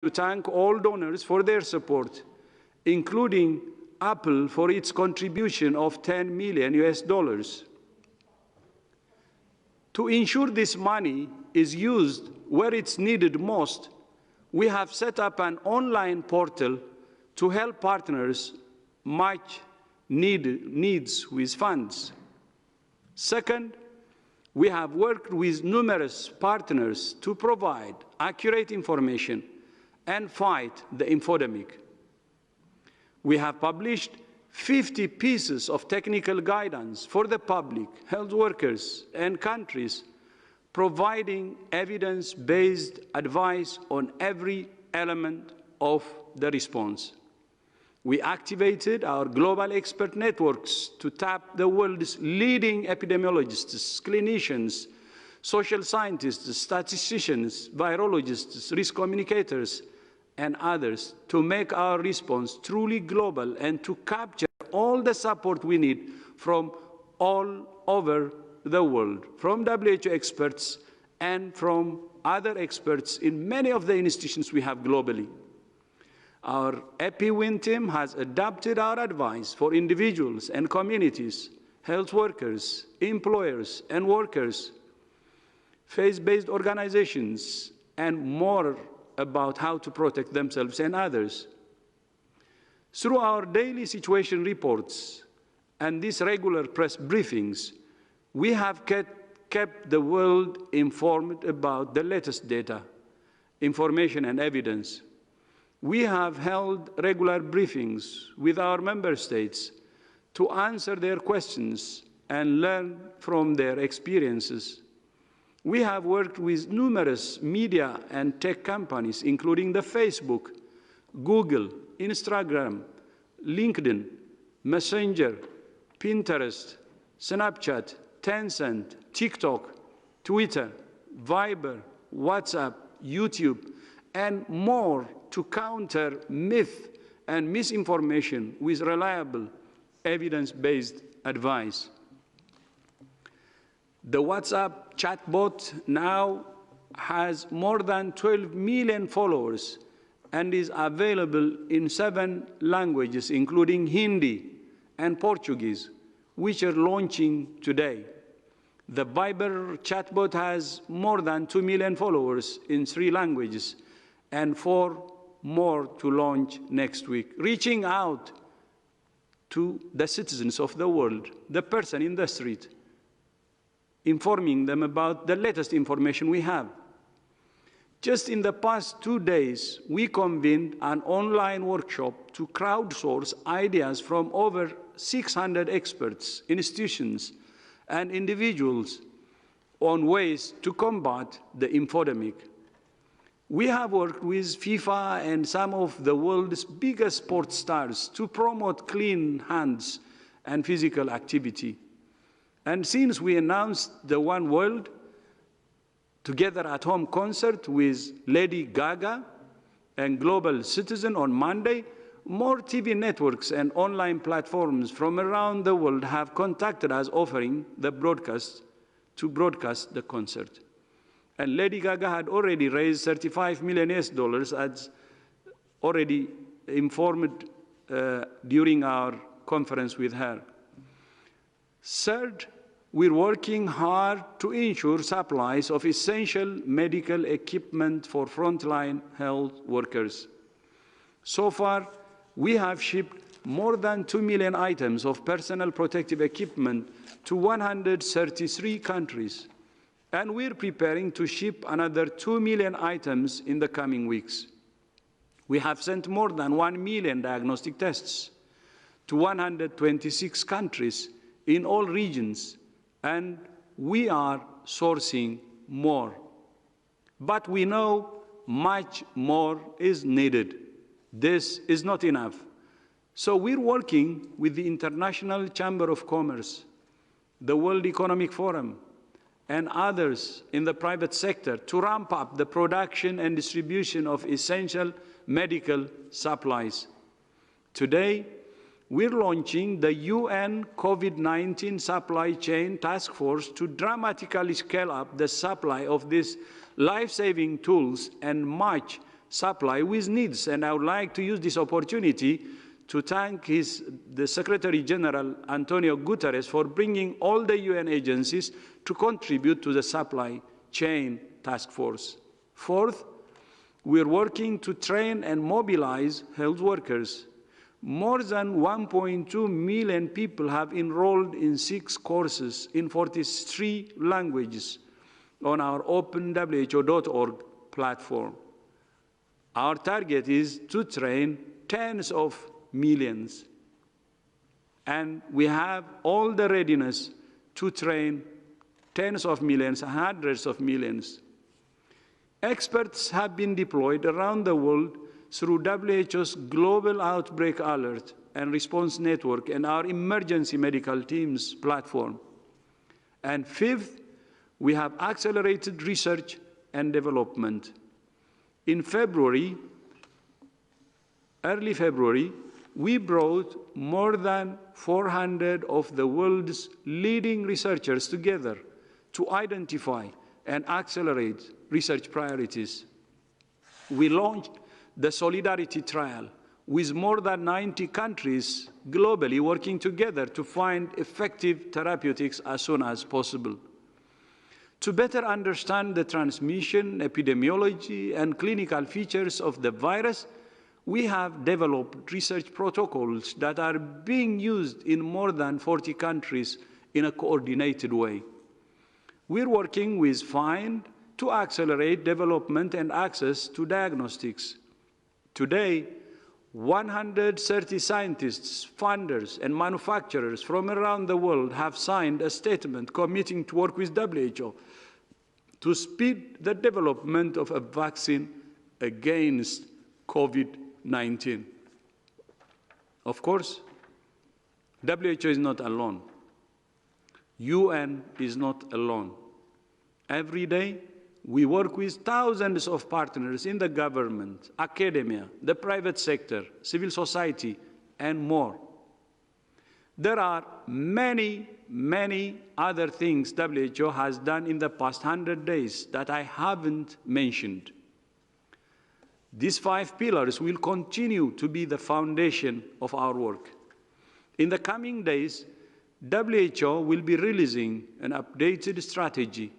to thank all donors for their support, including Apple for its contribution of $10 million US. To ensure this money is used where it's needed most, we have set up an online portal to help partners match needs with funds. Second, we have worked with numerous partners to provide accurate information and fight the infodemic. We have published 50 pieces of technical guidance for the public, health workers, and countries, providing evidence-based advice on every element of the response. We activated our global expert networks to tap the world's leading epidemiologists, clinicians, social scientists, statisticians, virologists, risk communicators, and others to make our response truly global and to capture all the support we need from all over the world, from WHO experts and from other experts in many of the institutions we have globally. Our EpiWin team has adapted our advice for individuals and communities, health workers, employers and workers, faith-based organizations, and more about how to protect themselves and others. Through our daily situation reports and these regular press briefings, we have kept the world informed about the latest data, information, and evidence. We have held regular briefings with our member states to answer their questions and learn from their experiences. We have worked with numerous media and tech companies, including the Facebook, Google, Instagram, LinkedIn, Messenger, Pinterest, Snapchat, Tencent, TikTok, Twitter, Viber, WhatsApp, YouTube, and more to counter myth and misinformation with reliable, evidence-based advice. The WhatsApp chatbot now has more than 12 million followers and is available in 7 languages, including Hindi and Portuguese, which are launching today. The Viber chatbot has more than 2 million followers in 3 languages and 4 more to launch next week, reaching out to the citizens of the world, the person in the street, informing them about the latest information we have. Just in the past 2 days, we convened an online workshop to crowdsource ideas from over 600 experts, institutions, and individuals on ways to combat the infodemic. We have worked with FIFA and some of the world's biggest sports stars to promote clean hands and physical activity. And since we announced the One World Together at Home concert with Lady Gaga and Global Citizen on Monday, more TV networks and online platforms from around the world have contacted us offering the broadcast the concert. And Lady Gaga had already raised $35 million as already informed during our conference with her. Third, we're working hard to ensure supplies of essential medical equipment for frontline health workers. So far, we have shipped more than 2 million items of personal protective equipment to 133 countries, and we're preparing to ship another 2 million items in the coming weeks. We have sent more than 1 million diagnostic tests to 126 countries in all regions, and we are sourcing more. But we know much more is needed. This is not enough. So we're working with the International Chamber of Commerce, the World Economic Forum, and others in the private sector to ramp up the production and distribution of essential medical supplies. Today, we're launching the UN COVID-19 Supply Chain Task Force to dramatically scale up the supply of these life-saving tools and match supply with needs. And I would like to use this opportunity to thank the Secretary General, Antonio Guterres, for bringing all the UN agencies to contribute to the supply chain task force. Fourth, we're working to train and mobilize health workers. More than 1.2 million people have enrolled in 6 courses in 43 languages on our openwho.org platform. Our target is to train tens of millions. And we have all the readiness to train tens of millions, hundreds of millions. Experts have been deployed around the world through WHO's Global Outbreak Alert and Response Network and our Emergency Medical Teams platform. And fifth, we have accelerated research and development. In February, early February, we brought more than 400 of the world's leading researchers together to identify and accelerate research priorities. We launched the Solidarity Trial with more than 90 countries globally working together to find effective therapeutics as soon as possible. To better understand the transmission, epidemiology, and clinical features of the virus, we have developed research protocols that are being used in more than 40 countries in a coordinated way. We're working with FIND to accelerate development and access to diagnostics. Today, 130 scientists, funders, and manufacturers from around the world have signed a statement committing to work with WHO to speed the development of a vaccine against COVID-19. Of course, WHO is not alone. UN is not alone. Every day, we work with thousands of partners in the government, academia, the private sector, civil society, and more. There are many, many other things WHO has done in the past 100 days that I haven't mentioned. These 5 pillars will continue to be the foundation of our work. In the coming days, WHO will be releasing an updated strategy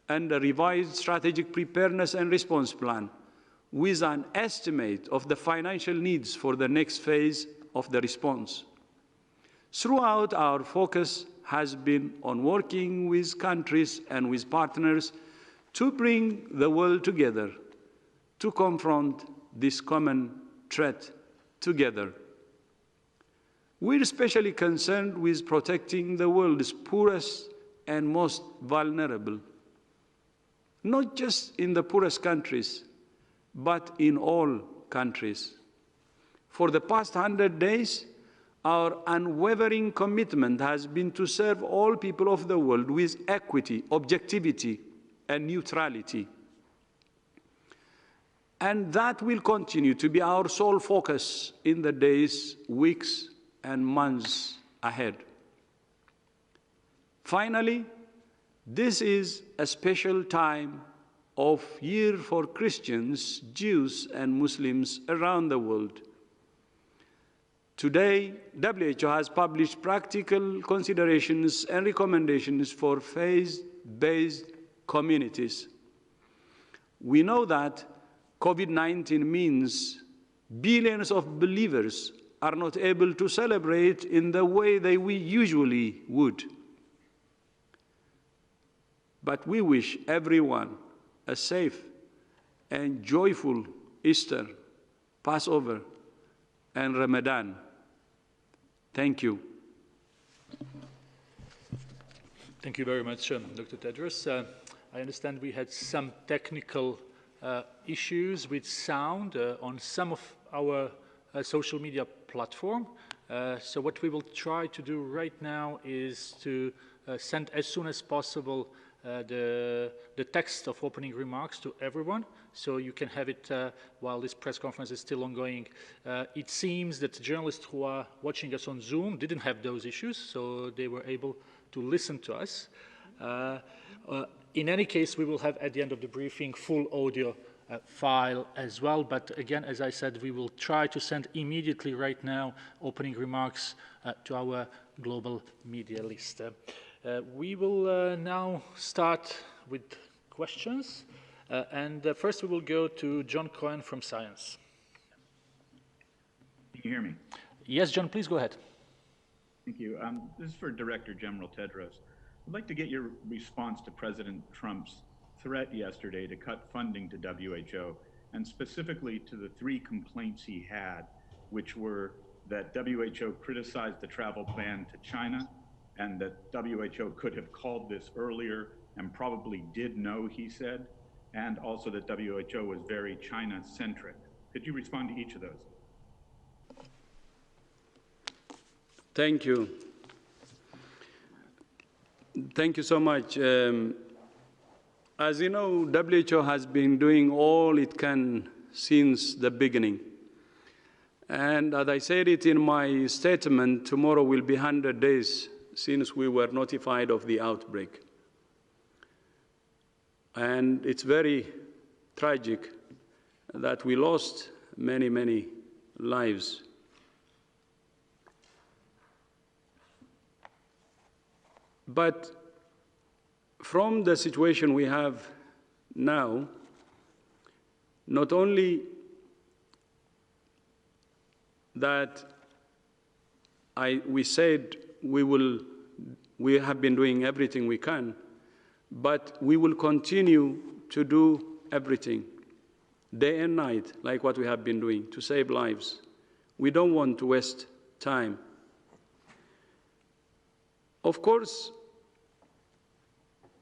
and a revised strategic preparedness and response plan with an estimate of the financial needs for the next phase of the response. Throughout, our focus has been on working with countries and with partners to bring the world together to confront this common threat together. We're especially concerned with protecting the world's poorest and most vulnerable, not just in the poorest countries, but in all countries. For the past 100 days, our unwavering commitment has been to serve all people of the world with equity, objectivity, and neutrality. And that will continue to be our sole focus in the days, weeks, and months ahead. Finally, this is a special time of year for Christians, Jews, and Muslims around the world. Today, WHO has published practical considerations and recommendations for faith-based communities. We know that COVID-19 means billions of believers are not able to celebrate in the way we usually would. But we wish everyone a safe and joyful Easter, Passover, and Ramadan. Thank you. Thank you very much, Dr. Tedros. I understand we had some technical issues with sound on some of our social media platform. So what we will try to do right now is to send as soon as possible the text of opening remarks to everyone, so you can have it while this press conference is still ongoing. It seems that the journalists who are watching us on Zoom didn't have those issues, so they were able to listen to us. In any case, we will have at the end of the briefing full audio file as well. But again, as I said, we will try to send immediately right now opening remarks to our global media list. We will now start with questions. And first we will go to John Cohen from Science. Can you hear me? Yes, John, please go ahead. Thank you. This is for Director General Tedros. I'd like to get your response to President Trump's threat yesterday to cut funding to WHO, and specifically to the 3 complaints he had, which were that WHO criticized the travel ban to China, and that WHO could have called this earlier and probably did know, he said, and also that WHO was very China-centric. Could you respond to each of those? Thank you. Thank you so much. As you know, WHO has been doing all it can since the beginning. And as I said it in my statement, tomorrow will be 100 days since we were notified of the outbreak. And it's very tragic that we lost many, many lives. But from the situation we have now, not only that we said we have been doing everything we can, but we will continue to do everything, day and night, like what we have been doing, to save lives. We don't want to waste time. Of course,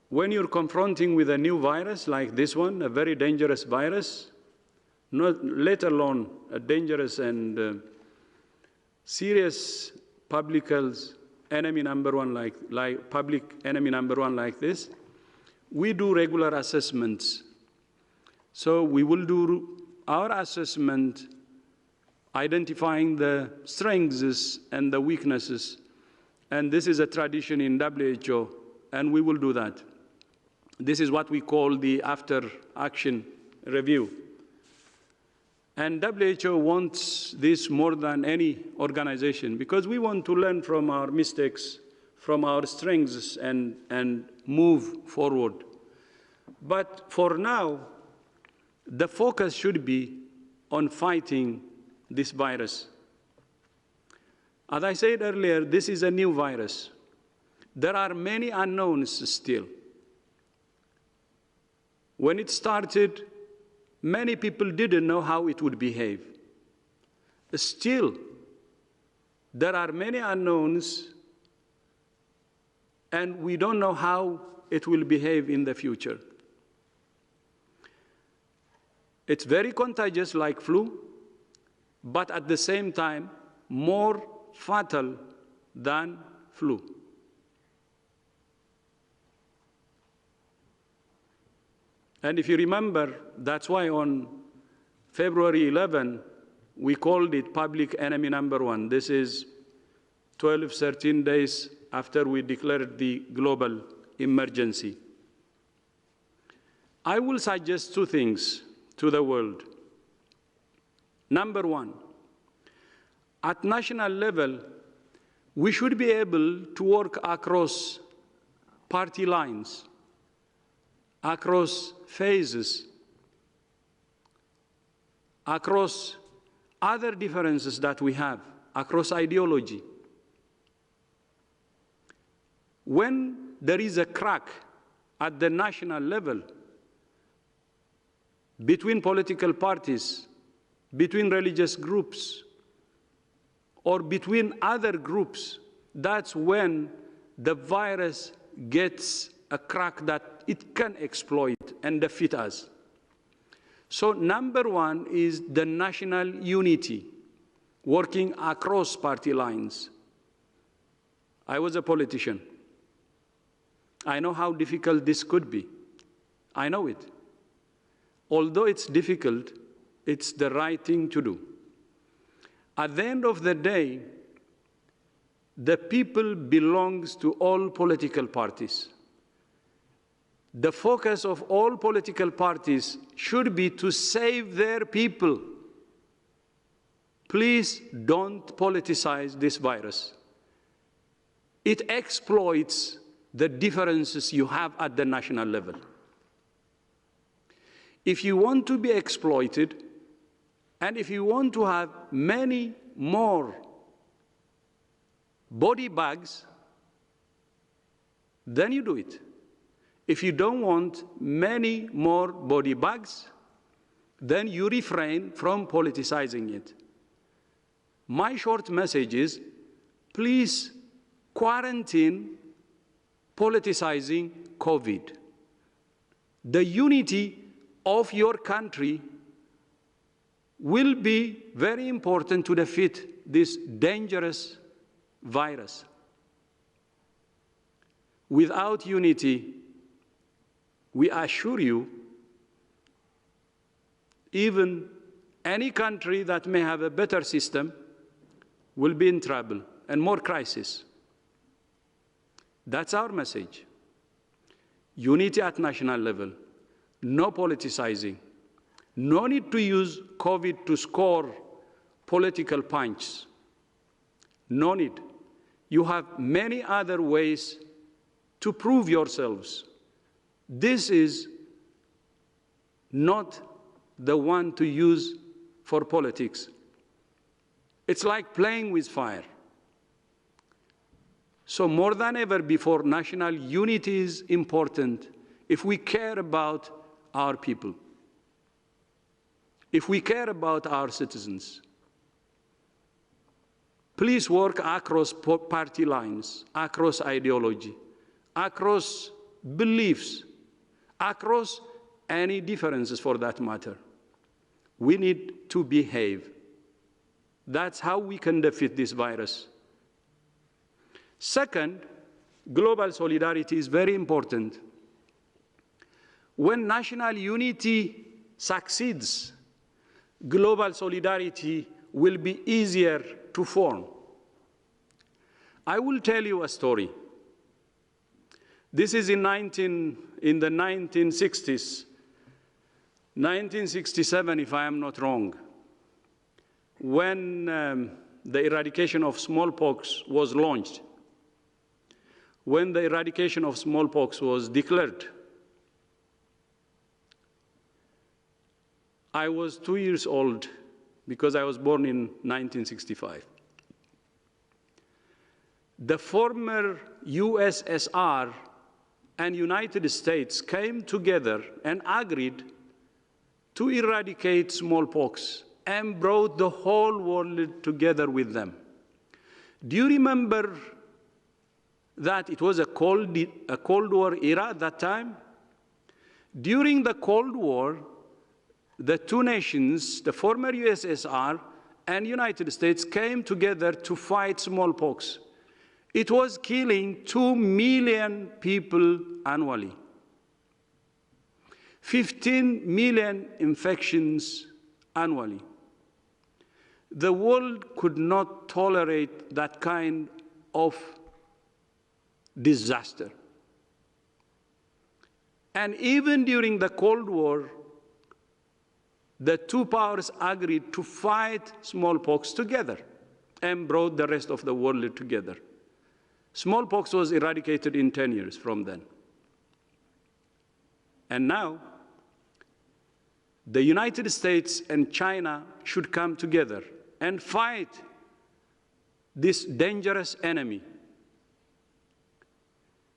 when you're confronting with a new virus like this one, a very dangerous virus, let alone a dangerous and serious public enemy number one like this, we do regular assessments. So we will do our assessment, identifying the strengths and the weaknesses. And this is a tradition in WHO, and we will do that. This is what we call the after-action review. And WHO wants this more than any organization, because we want to learn from our mistakes, from our strengths, and move forward. But for now, the focus should be on fighting this virus. As I said earlier, this is a new virus. There are many unknowns still. When it started, many people didn't know how it would behave. Still, there are many unknowns, and we don't know how it will behave in the future. It's very contagious like flu, but at the same time, more fatal than flu. And if you remember, that's why on February 11, we called it public enemy number one. This is 12, 13 days after we declared the global emergency. I will suggest 2 things to the world. Number one, at national level, we should be able to work across party lines, across phases, across other differences that we have, across ideology. When there is a crack at the national level, between political parties, between religious groups, or between other groups, that's when the virus gets a crack that it can exploit and defeat us. So number one is the national unity, working across party lines. I was a politician. I know how difficult this could be. I know it. Although it's difficult, it's the right thing to do. At the end of the day, the people belongs to all political parties. The focus of all political parties should be to save their people. Please don't politicize this virus. It exploits the differences you have at the national level. If you want to be exploited, and if you want to have many more body bags, then you do it. If you don't want many more body bags, then you refrain from politicizing it. My short message is, please quarantine politicizing COVID. The unity of your country will be very important to defeat this dangerous virus. Without unity, we assure you, even any country that may have a better system will be in trouble and more crisis. That's our message. Unity at national level, no politicizing, no need to use COVID to score political punches. No need. You have many other ways to prove yourselves. This is not the one to use for politics. It's like playing with fire. So more than ever before, national unity is important if we care about our people, if we care about our citizens. Please work across party lines, across ideology, across beliefs, across any differences for that matter. We need to behave. That's how we can defeat this virus. Second, global solidarity is very important. When national unity succeeds, global solidarity will be easier to form. I will tell you a story. This is in the 1960s, 1967, if I am not wrong, when the eradication of smallpox was launched, when the eradication of smallpox was declared. I was 2 years old because I was born in 1965. The former USSR and United States came together and agreed to eradicate smallpox and brought the whole world together with them. Do you remember that it was a Cold War era at that time? During the Cold War, the two nations, the former USSR and United States, came together to fight smallpox. It was killing 2 million people annually. 15 million infections annually. The world could not tolerate that kind of disaster. And even during the Cold War, the two powers agreed to fight smallpox together and brought the rest of the world together. Smallpox was eradicated in 10 years from then. And now, the United States and China should come together and fight this dangerous enemy.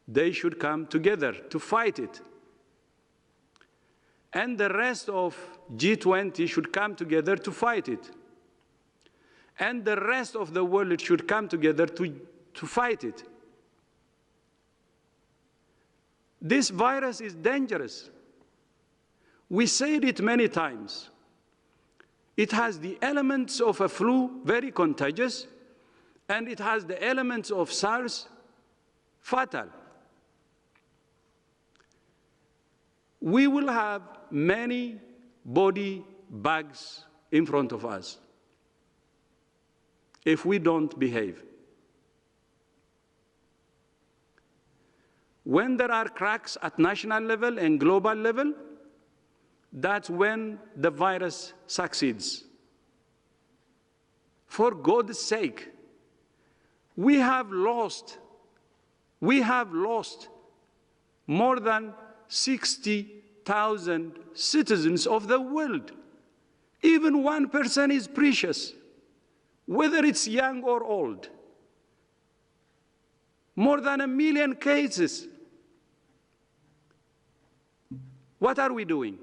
They should come together to fight it. And the rest of G20 should come together to fight it. And the rest of the world should come together to fight it. This virus is dangerous. We said it many times. It has the elements of a flu, very contagious, and it has the elements of SARS, fatal. We will have many body bags in front of us if we don't behave. When there are cracks at national level and global level, that's when the virus succeeds. For God's sake, we have lost more than 60,000 citizens of the world. Even 1% is precious, whether it's young or old. More than 1 million cases. What are we doing?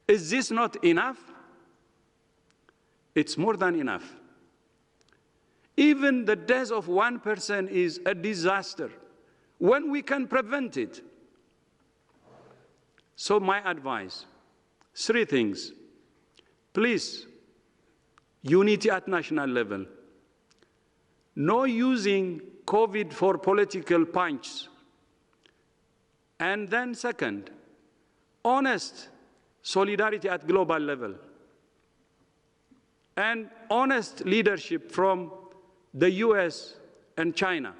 Is this not enough? It's more than enough. Even the death of 1% is a disaster when we can prevent it. So my advice, 3 things. Please, unity at national level. No using COVID for political punches. And then second, honest solidarity at global level. And honest leadership from the US and China.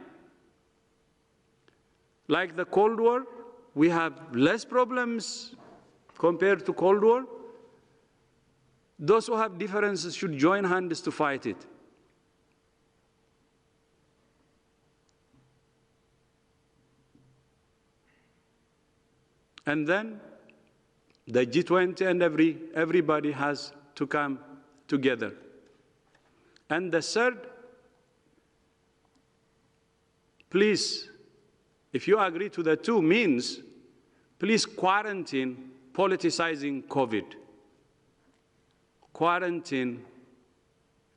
Like the Cold War, we have less problems compared to Cold War. Those who have differences should join hands to fight it. And then the G20 and everybody has to come together. And the third, please, if you agree to the 2 means, please quarantine politicizing COVID. Quarantine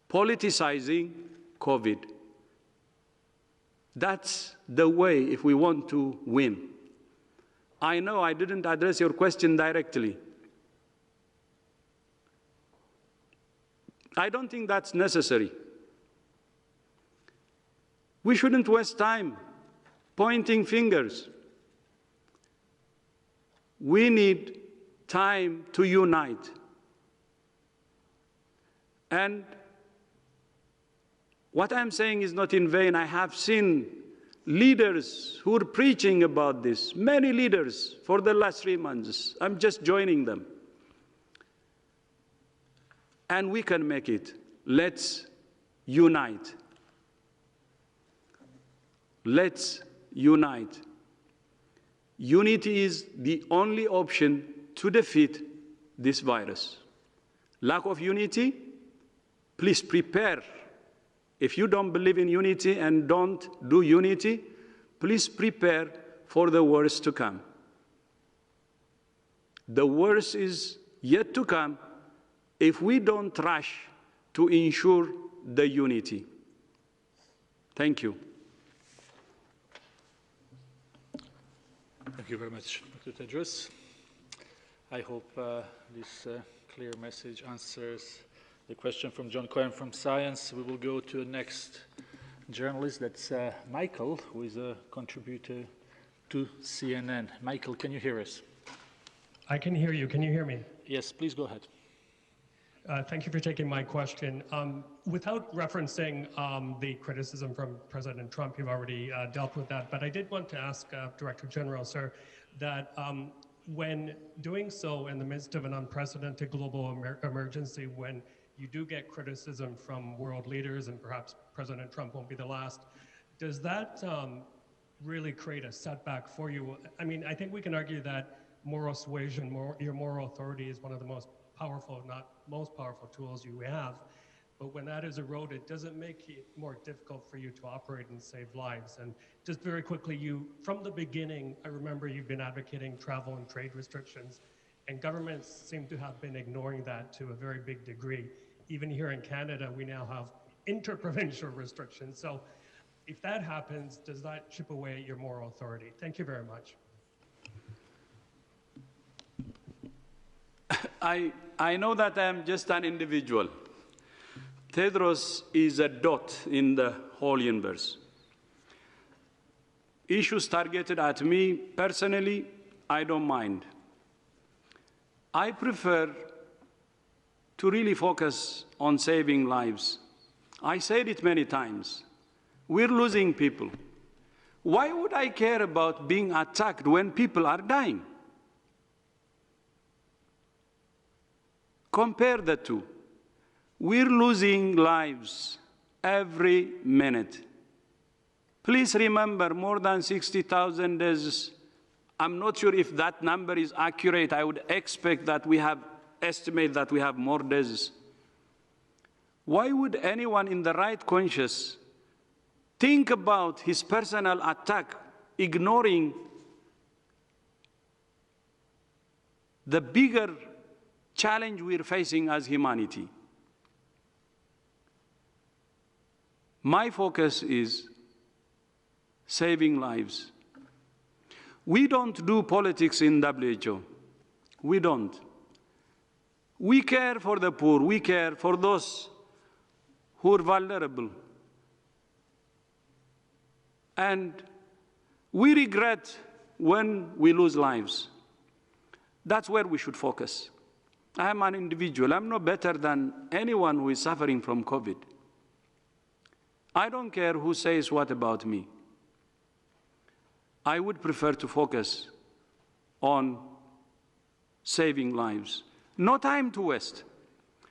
politicizing COVID. That's the way if we want to win. I know I didn't address your question directly. I don't think that's necessary. We shouldn't waste time pointing fingers. We need time to unite. And what I'm saying is not in vain. I have seen leaders who are preaching about this, many leaders for the last 3 months. I'm just joining them. And we can make it. Let's unite. Let's unite. Unity is the only option to defeat this virus. Lack of unity, please prepare. If you don't believe in unity and don't do unity, please prepare for the worst to come. The worst is yet to come if we don't rush to ensure the unity. Thank you. Thank you very much, Dr. Tedros. I hope this clear message answers the question from John Cohen from Science. We will go to the next journalist. That's Michael, who is a contributor to CNN. Michael, can you hear us? I can hear you. Can you hear me? Yes, please go ahead. Thank you for taking my question. Without referencing the criticism from President Trump, you've already dealt with that, but I did want to ask Director General, sir, that when doing so in the midst of an unprecedented global emergency, when you do get criticism from world leaders, and perhaps President Trump won't be the last, does that really create a setback for you? I mean, I think we can argue that moral suasion, your moral authority is one of the most powerful, if not most powerful tools you have. But when that is eroded, does it make it more difficult for you to operate and save lives? And just very quickly, from the beginning, I remember you've been advocating travel and trade restrictions, and governments seem to have been ignoring that to a very big degree. Even here in Canada, we now have interprovincial restrictions. So if that happens, does that chip away at your moral authority? Thank you very much. I know that I'm just an individual. Tedros is a dot in the whole universe. Issues targeted at me personally, I don't mind. I prefer to really focus on saving lives. I said it many times. We're losing people. Why would I care about being attacked when people are dying? Compare the two. We're losing lives every minute. Please remember, more than 60,000 deaths. I'm not sure if that number is accurate. I would expect that estimate that we have more deaths. Why would anyone in the right conscience think about his personal attack, ignoring the bigger challenge we're facing as humanity? My focus is saving lives. We don't do politics in WHO. We don't. We care for the poor. We care for those who are vulnerable. And we regret when we lose lives. That's where we should focus. I am an individual. I'm no better than anyone who is suffering from COVID. I don't care who says what about me. I would prefer to focus on saving lives. No time to waste.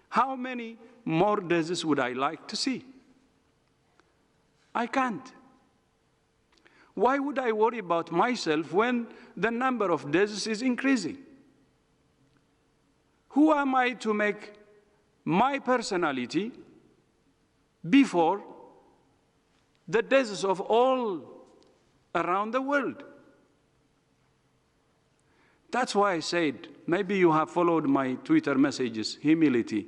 How many more deaths would I like to see? I can't. Why would I worry about myself when the number of deaths is increasing? Who am I to make my personality before the deaths of all around the world? That's why I said, maybe you have followed my Twitter messages, humility.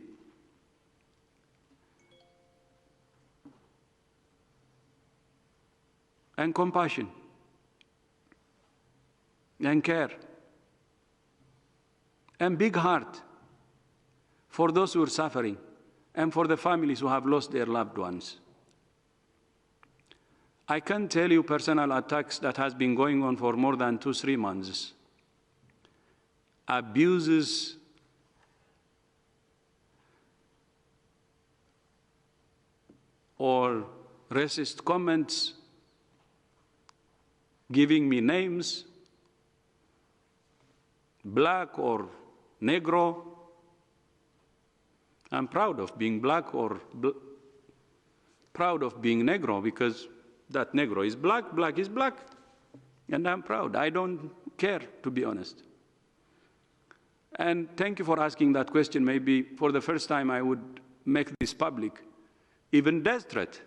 And compassion. And care. And big heart for those who are suffering and for the families who have lost their loved ones. I can tell you personal attacks that has been going on for more than 2-3 months. Abuses, or racist comments, giving me names, black or negro. I'm proud of being black or proud of being negro, because that negro is black, black is black, and I'm proud. I don't care, to be honest. And thank you for asking that question. Maybe for the first time I would make this public. Even death threat,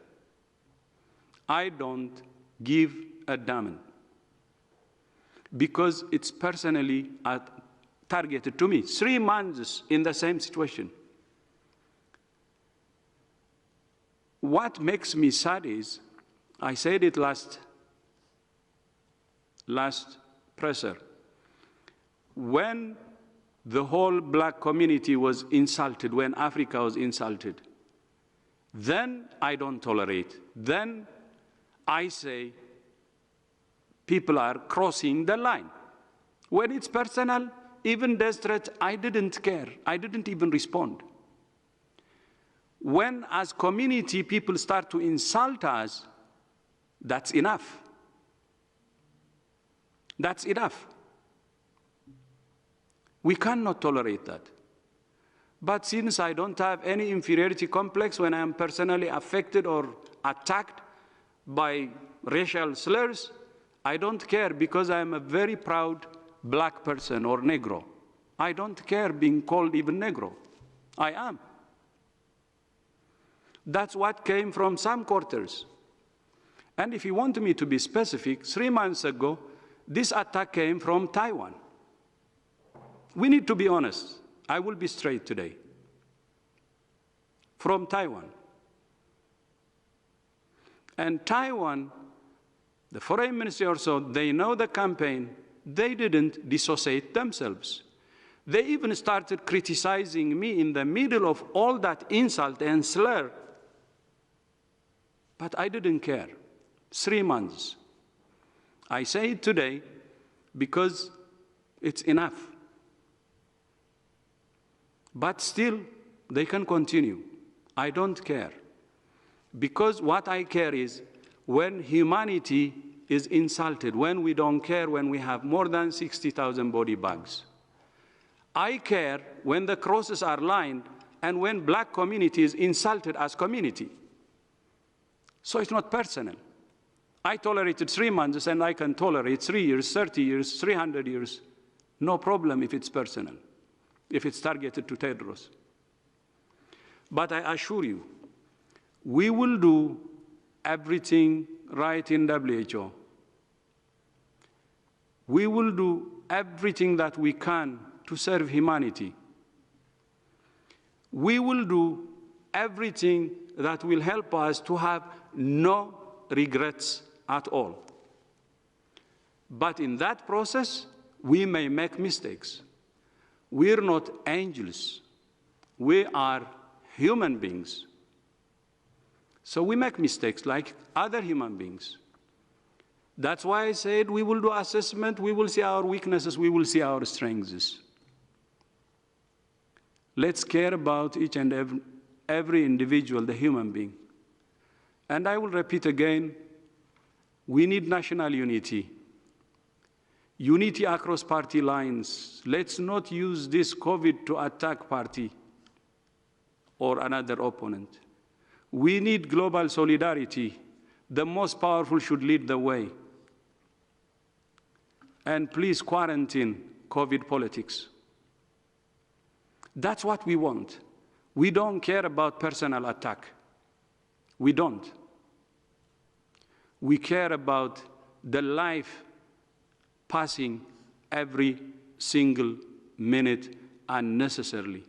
I don't give a damn, because it's personally targeted to me. 3 months in the same situation. What makes me sad is, I said it last presser, when the whole black community was insulted, when Africa was insulted, then I don't tolerate. Then I say people are crossing the line. When it's personal, even death threats, I didn't care. I didn't even respond. When, as community, people start to insult us, that's enough. That's enough. We cannot tolerate that. But since I don't have any inferiority complex when I am personally affected or attacked by racial slurs, I don't care, because I am a very proud black person or negro. I don't care being called even negro. I am. That's what came from some quarters. And if you want me to be specific, 3 months ago, this attack came from Taiwan. We need to be honest. I will be straight today. From Taiwan. And Taiwan, the foreign ministry or so, they know the campaign. They didn't dissociate themselves. They even started criticizing me in the middle of all that insult and slur. But I didn't care. 3 months. I say it today because it's enough. But still, they can continue. I don't care. Because what I care is when humanity is insulted when we don't care when we have more than 60,000 body bags. I care when the crosses are lined and when black community is insulted as community. So it's not personal. I tolerated 3 months and I can tolerate 3 years, 30 years, 300 years. No problem if it's personal, if it's targeted to Tedros. But I assure you, we will do everything right in WHO. We will do everything that we can to serve humanity. We will do everything that will help us to have no regrets at all. But in that process, we may make mistakes. We're not angels. We are human beings. So we make mistakes like other human beings. That's why I said we will do assessment, we will see our weaknesses, we will see our strengths. Let's care about each and every individual, the human being. And I will repeat again, we need national unity. Unity across party lines. Let's not use this COVID to attack party or another opponent. We need global solidarity. The most powerful should lead the way. And please quarantine COVID politics. That's what we want. We don't care about personal attack. We don't. We care about the life passing every single minute unnecessarily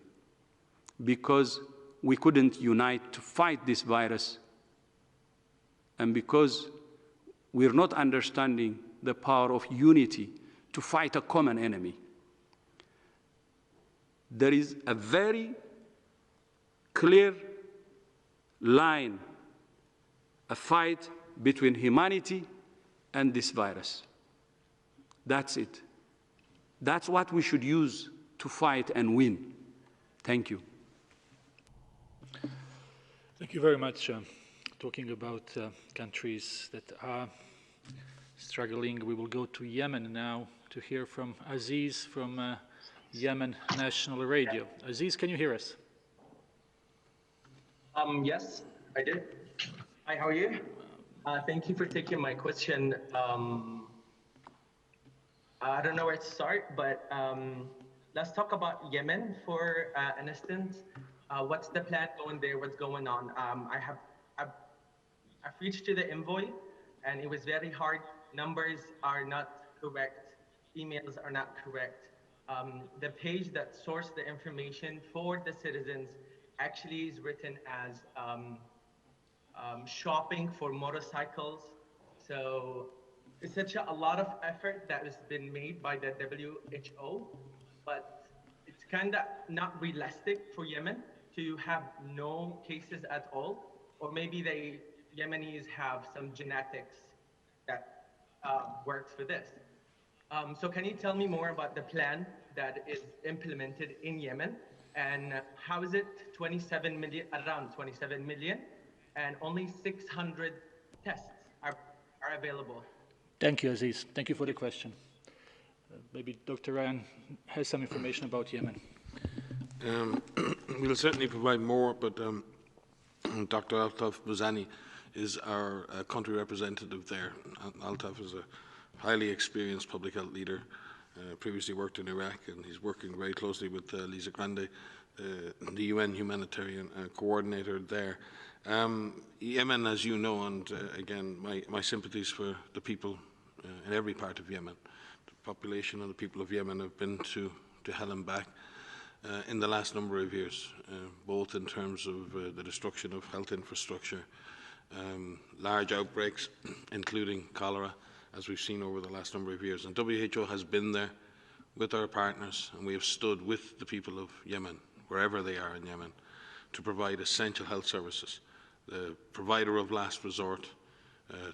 because we couldn't unite to fight this virus and because we're not understanding the power of unity to fight a common enemy. There is a very clear line, a fight between humanity and this virus. That's it. That's what we should use to fight and win. Thank you. Thank you very much. Talking about countries that are struggling, we will go to Yemen now to hear from Aziz from Yemen National Radio. Aziz, can you hear us? Yes, I did. Hi, how are you? Thank you for taking my question. I don't know where to start, but let's talk about Yemen for an instant. What's the plan going there? What's going on? I've reached to the envoy, and it was very hard. Numbers are not correct. Emails are not correct. The page that sourced the information for the citizens actually is written as shopping for motorcycles. So it's such a lot of effort that has been made by the WHO, but it's kind of not realistic for Yemen to have no cases at all, or maybe the Yemenis have some genetics that works for this. So can you tell me more about the plan that is implemented in Yemen, and how is it 27 million, around 27 million, and only 600 tests are available? Thank you, Aziz. Thank you for the question. Maybe Dr. Ryan has some information about Yemen. We'll certainly provide more, but Dr. Altaf Buzani is our country representative there. Altaf is a highly experienced public health leader, previously worked in Iraq, and he's working very closely with Lisa Grande, the UN humanitarian coordinator there. Yemen, as you know, and again, my sympathies for the people in every part of Yemen. The population and the people of Yemen have been to hell and back in the last number of years, both in terms of the destruction of health infrastructure, large outbreaks, including cholera, as we've seen over the last number of years. And WHO has been there with our partners, and we have stood with the people of Yemen, wherever they are in Yemen, to provide essential health services, the provider of last resort,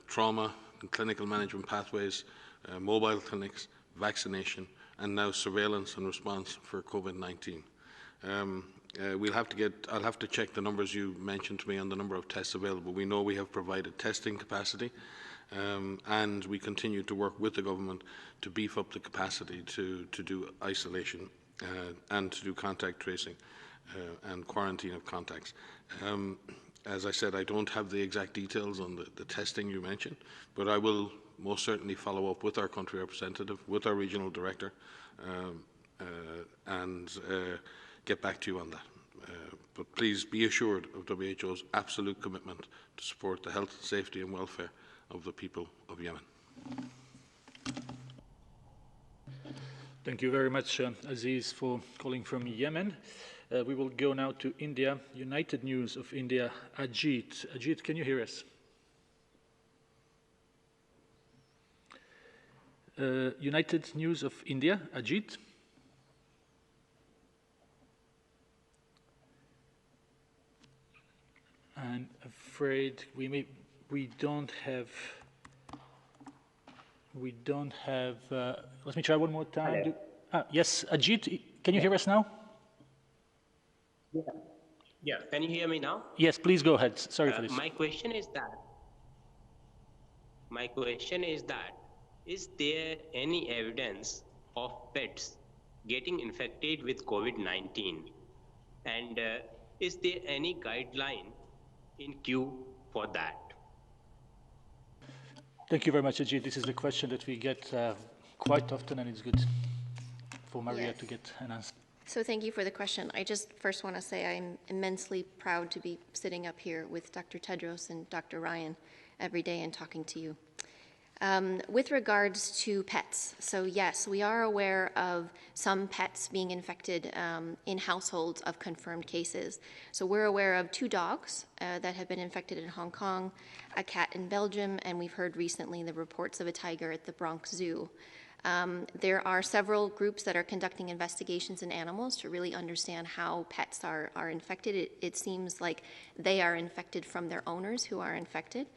trauma and clinical management pathways, mobile clinics, vaccination, and now surveillance and response for COVID-19. I'll have to check the numbers you mentioned to me on the number of tests available. We know we have provided testing capacity, And we continue to work with the government to beef up the capacity to do isolation and to do contact tracing and quarantine of contacts. As I said, I don't have the exact details on the testing you mentioned, but I will most certainly follow up with our country representative, with our regional director, and get back to you on that. But please be assured of WHO's absolute commitment to support the health, safety and welfare of the people of Yemen. Thank you very much, Aziz, for calling from Yemen. We will go now to India. United News of India, Ajit. Ajit, can you hear us? United News of India, Ajit. I'm afraid we don't have. Let me try one more time. Yes, Ajit, can you hear us now? Yeah. Can you hear me now? Yes, please go ahead. Sorry for this. My question is that, is there any evidence of pets getting infected with COVID-19? And is there any guideline in queue for that? Thank you very much, Ajit. This is a question that we get quite often, and it's good for Maria to get an answer. So thank you for the question. I just first want to say I'm immensely proud to be sitting up here with Dr. Tedros and Dr. Ryan every day and talking to you. With regards to pets, so yes, we are aware of some pets being infected in households of confirmed cases. So we're aware of 2 dogs that have been infected in Hong Kong, a cat in Belgium, and we've heard recently the reports of a tiger at the Bronx Zoo. There are several groups that are conducting investigations in animals to really understand how pets are infected. It seems like they are infected from their owners who are infected.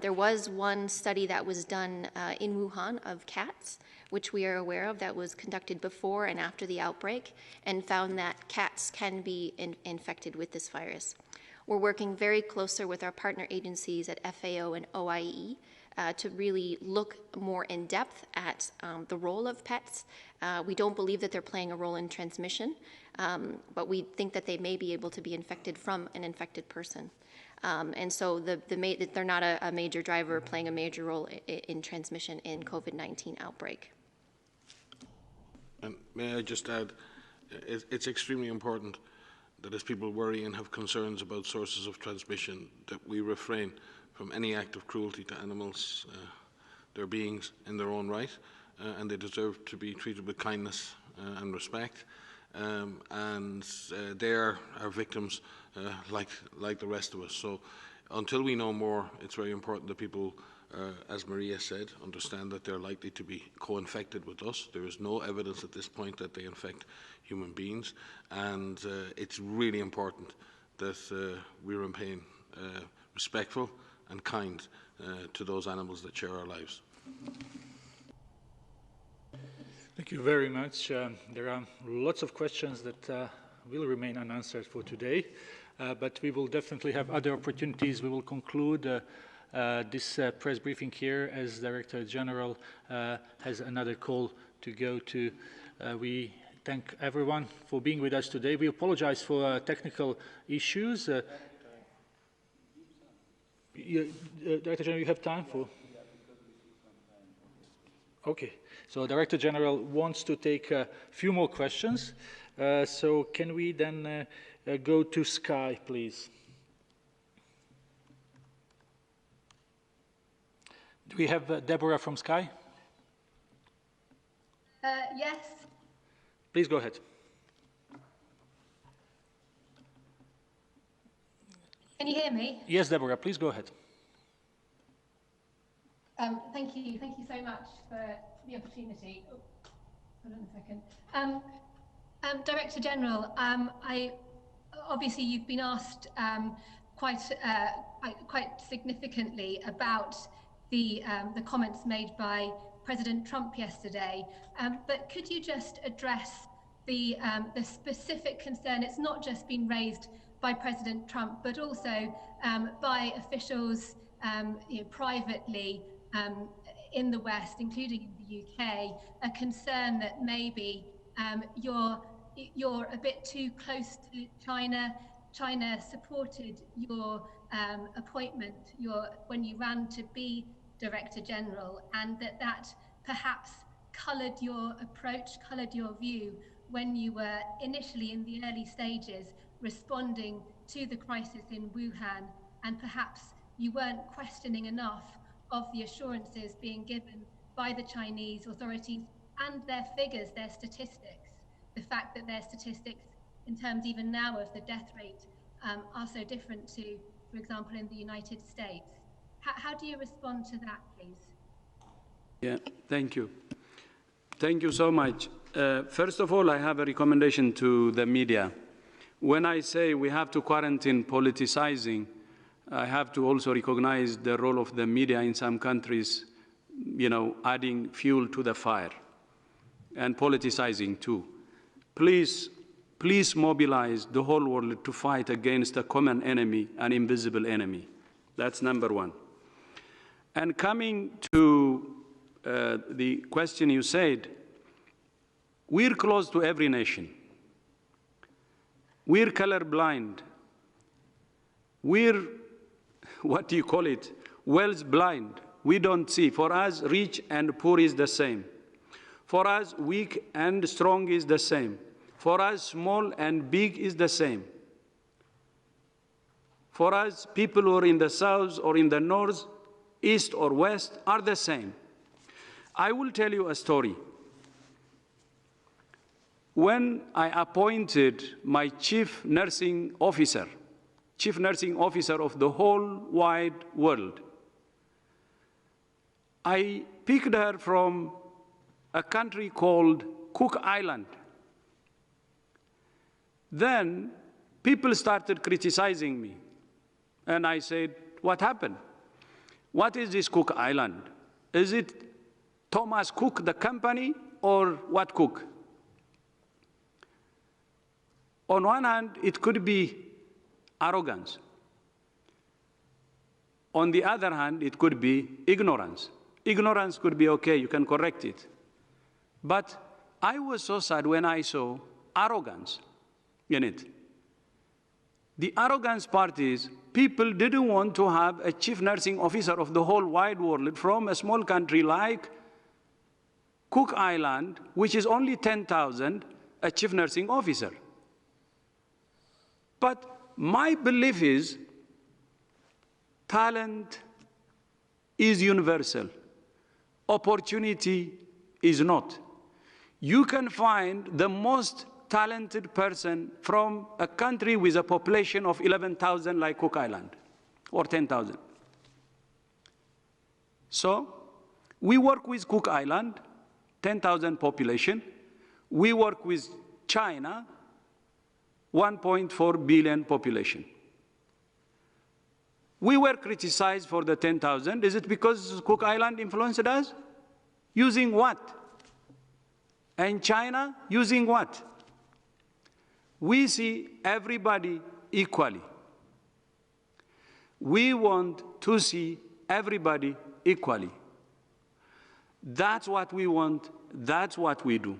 There was one study that was done in Wuhan of cats, which we are aware of, that was conducted before and after the outbreak, and found that cats can be infected with this virus. We're working very closely with our partner agencies at FAO and OIE to really look more in depth at the role of pets. We don't believe that they're playing a role in transmission, but we think that they may be able to be infected from an infected person. And so they're not a major driver playing a major role in transmission in COVID-19 outbreak. And may I just add, it's extremely important that as people worry and have concerns about sources of transmission, that we refrain from any act of cruelty to animals. They're beings in their own right, and they deserve to be treated with kindness and respect. And they are our victims like the rest of us. So until we know more, it's very important that people, as Maria said, understand that they're likely to be co-infected with us. There is no evidence at this point that they infect human beings, and it's really important that we remain respectful and kind to those animals that share our lives. Thank you very much. There are lots of questions that will remain unanswered for today, but we will definitely have other opportunities. We will conclude this press briefing here as Director General has another call to go to. We thank everyone for being with us today. We apologize for technical issues. Director General, you have time for? Okay, so Director General wants to take a few more questions. So can we then go to Sky, please? Do we have Deborah from Sky? Yes. Please go ahead. Can you hear me? Yes, Deborah, please go ahead. Thank you so much for the opportunity. Oh, hold on a second. Director General, obviously you've been asked quite significantly about the comments made by President Trump yesterday, but could you just address the specific concern? It's not just been raised by President Trump, but also by officials privately in the West, including in the UK, a concern that maybe you're a bit too close to China. China supported your appointment when you ran to be Director General, and that perhaps coloured your approach, coloured your view when you were initially in the early stages responding to the crisis in Wuhan, and perhaps you weren't questioning enough of the assurances being given by the Chinese authorities and their figures, their statistics, the fact that their statistics in terms even now of the death rate are so different to, for example, in the United States. How do you respond to that, please? Yeah, thank you. Thank you so much. First of all, I have a recommendation to the media. When I say we have to quarantine politicizing, I have to also recognize the role of the media in some countries, adding fuel to the fire and politicizing too. Please mobilize the whole world to fight against a common enemy, an invisible enemy. That's number one. And coming to the question you said, we're close to every nation. We're colorblind. We're, what do you call it, wells blind. We don't see. For us, rich and poor is the same. For us, weak and strong is the same. For us, small and big is the same. For us, people who are in the south or in the north, east or west are the same. I will tell you a story. When I appointed my chief nursing officer of the whole wide world, I picked her from a country called Cook Island. Then people started criticizing me. And I said, what happened? What is this Cook Island? Is it Thomas Cook, the company, or what Cook? On one hand, it could be arrogance. On the other hand, it could be ignorance. Ignorance could be okay, you can correct it. But I was so sad when I saw arrogance in it. The arrogance part is people didn't want to have a chief nursing officer of the whole wide world from a small country like Cook Island, which is only 10,000, a chief nursing officer. But my belief is talent is universal. Opportunity is not. You can find the most talented person from a country with a population of 11,000 like Cook Island, or 10,000. So we work with Cook Island, 10,000 population. We work with China, 1.4 billion population. We were criticized for the 10,000. Is it because Cook Island influenced us? Using what? And China using what? We see everybody equally. We want to see everybody equally. That's what we want, that's what we do.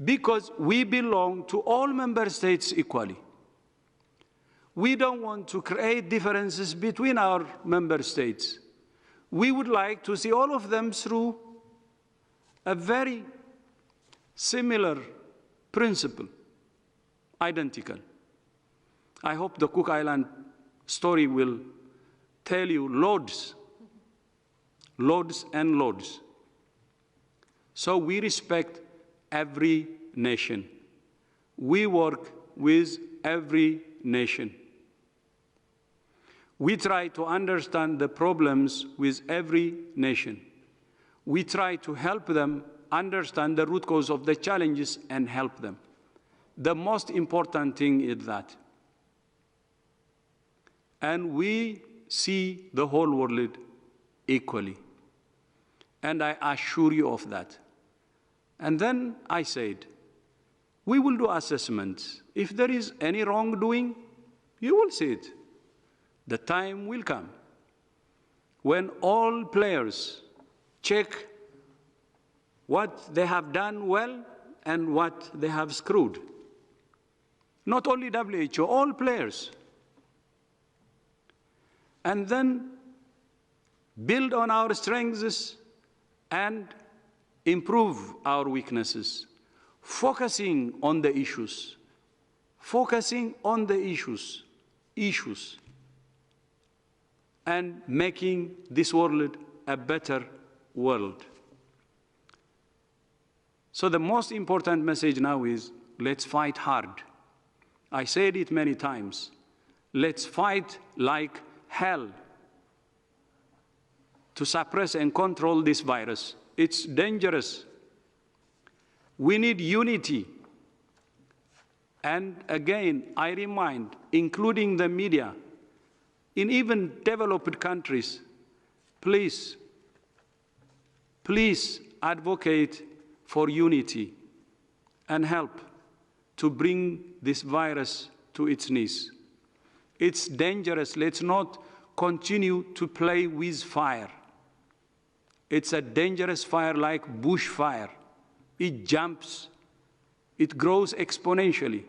Because we belong to all member states equally. We don't want to create differences between our member states. We would like to see all of them through a very similar principle, identical. I hope the Cook Island story will tell you loads and loads. So we respect every nation. We work with every nation. We try to understand the problems with every nation. We try to help them understand the root cause of the challenges and help them. The most important thing is that. And we see the whole world equally. And I assure you of that. And then I said, we will do assessments. If there is any wrongdoing, you will see it. The time will come. when all players check what they have done well and what they have screwed. Not only WHO, all players. And then build on our strengths and improve our weaknesses, focusing on the issues, and making this world a better world. So the most important message now is, let's fight hard. I said it many times. Let's fight like hell to suppress and control this virus. It's dangerous. We need unity. And again, I remind, including the media, in even developed countries, please advocate for unity and help to bring this virus to its knees. It's dangerous. Let's not continue to play with fire. It's a dangerous fire like bushfire. It jumps, it grows exponentially.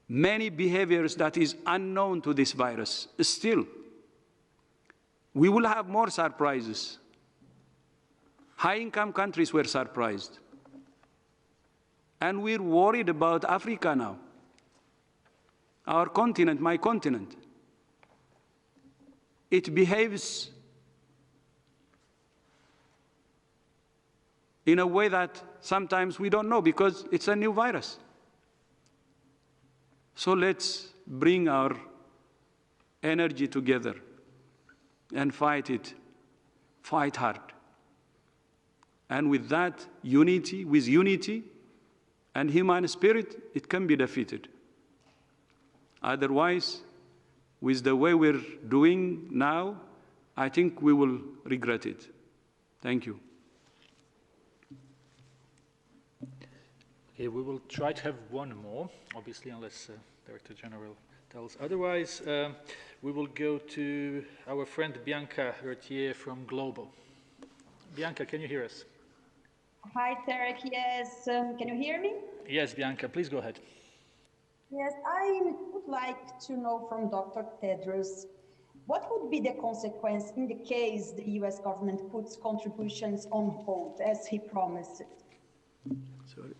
Many behaviors that is unknown to this virus. Still, we will have more surprises. High-income countries were surprised. And we're worried about Africa now. Our continent, my continent. It behaves in a way that sometimes we don't know because it's a new virus. So let's bring our energy together and fight it, fight hard. And with that unity, and human spirit, it can be defeated. Otherwise, with the way we're doing now, I think we will regret it. Thank you. Okay, we will try to have one more, obviously, unless Director General tells otherwise. We will go to our friend Bianca Retier from Global. Bianca, can you hear us? Hi, Tarek. Yes. Can you hear me? Yes, Bianca, please go ahead. Yes, I would like to know from Dr. Tedros, what would be the consequence in the case the US government puts contributions on hold, as he promised? Sorry.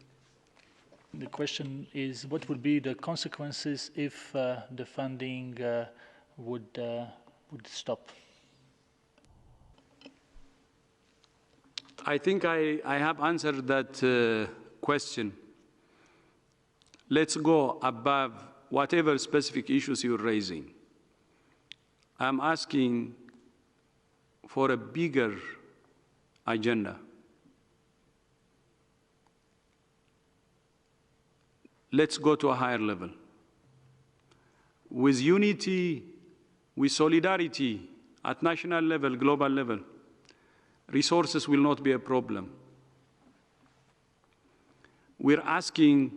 The question is, what would be the consequences if the funding would stop? I think I have answered that question. Let's go above whatever specific issues you're raising. I'm asking for a bigger agenda. Let's go to a higher level. With unity, with solidarity at national level, global level, resources will not be a problem. We're asking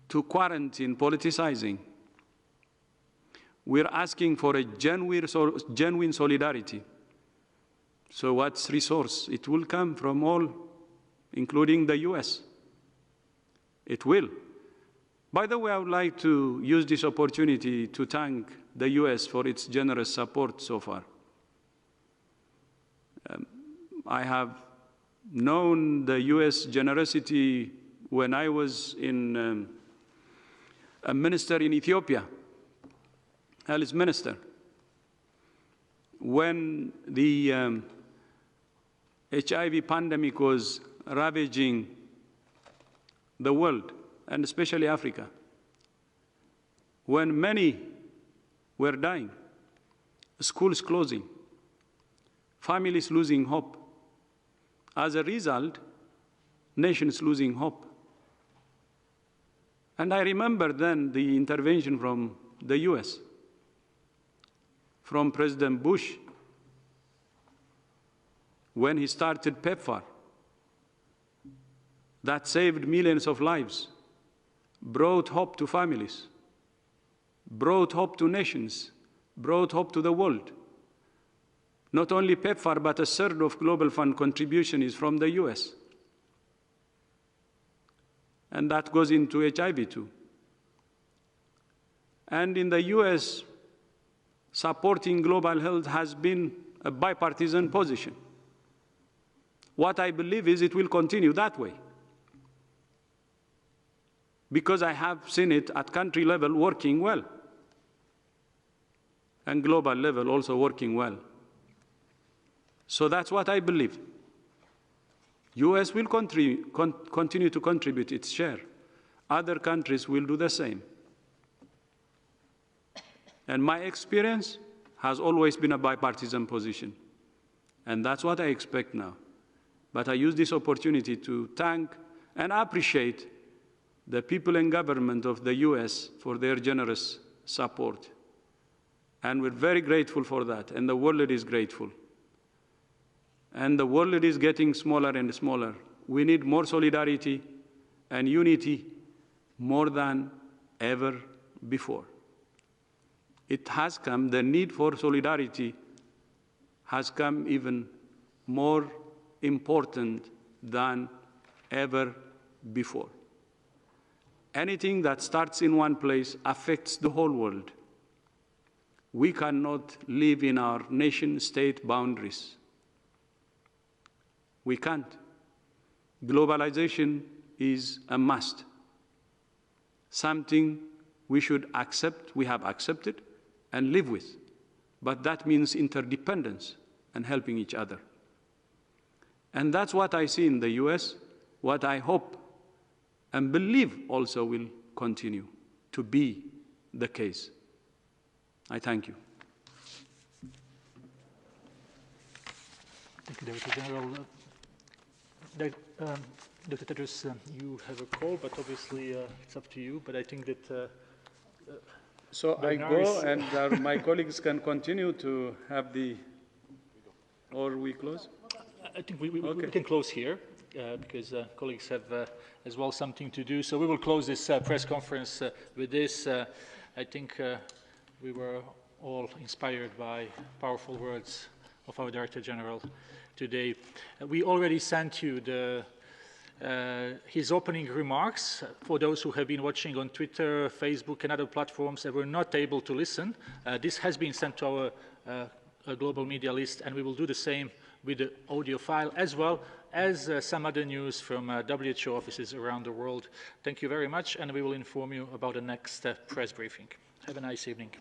to quarantine politicizing. We're asking for a genuine solidarity. So what's resource? It will come from all, including the US. It will. By the way, I would like to use this opportunity to thank the US for its generous support so far. I have known the US generosity when I was a minister in Ethiopia, health minister. When the HIV pandemic was ravaging the world, and especially Africa, when many were dying, schools closing, families losing hope. As a result, nations losing hope. And I remember then the intervention from the US, from President Bush, when he started PEPFAR, that saved millions of lives, brought hope to families, brought hope to nations, brought hope to the world. Not only PEPFAR, but a third of Global Fund contribution is from the US. And that goes into HIV too. And in the US, supporting global health has been a bipartisan position. What I believe is it will continue that way, because I have seen it at country level working well, and global level also working well. So that's what I believe. US will continue to contribute its share. Other countries will do the same. And my experience has always been a bipartisan position. And that's what I expect now. But I use this opportunity to thank and appreciate the people and government of the US for their generous support. And we're very grateful for that, and the world is grateful. And the world is getting smaller and smaller. We need more solidarity and unity more than ever before. It has come, the need for solidarity has come even more important than ever before. Anything that starts in one place affects the whole world. We cannot live in our nation-state boundaries. We can't. Globalization is a must. Something we should accept, we have accepted, and live with. But that means interdependence and helping each other. And that's what I see in the US, what I hope and believe also will continue to be the case. I thank you. Thank you, Director General. Dr. Tedros, you have a call, but obviously it's up to you. But I think that so I go, and my colleagues can continue to have the, or we close? I think we can close here because colleagues have as well something to do. So we will close this press conference with this. I think we were all inspired by powerful words of our Director General today. We already sent you his opening remarks for those who have been watching on Twitter, Facebook, and other platforms and were not able to listen. This has been sent to our global media list, and we will do the same with the audio file, as well as some other news from WHO offices around the world. Thank you very much, and we will inform you about the next press briefing. Have a nice evening.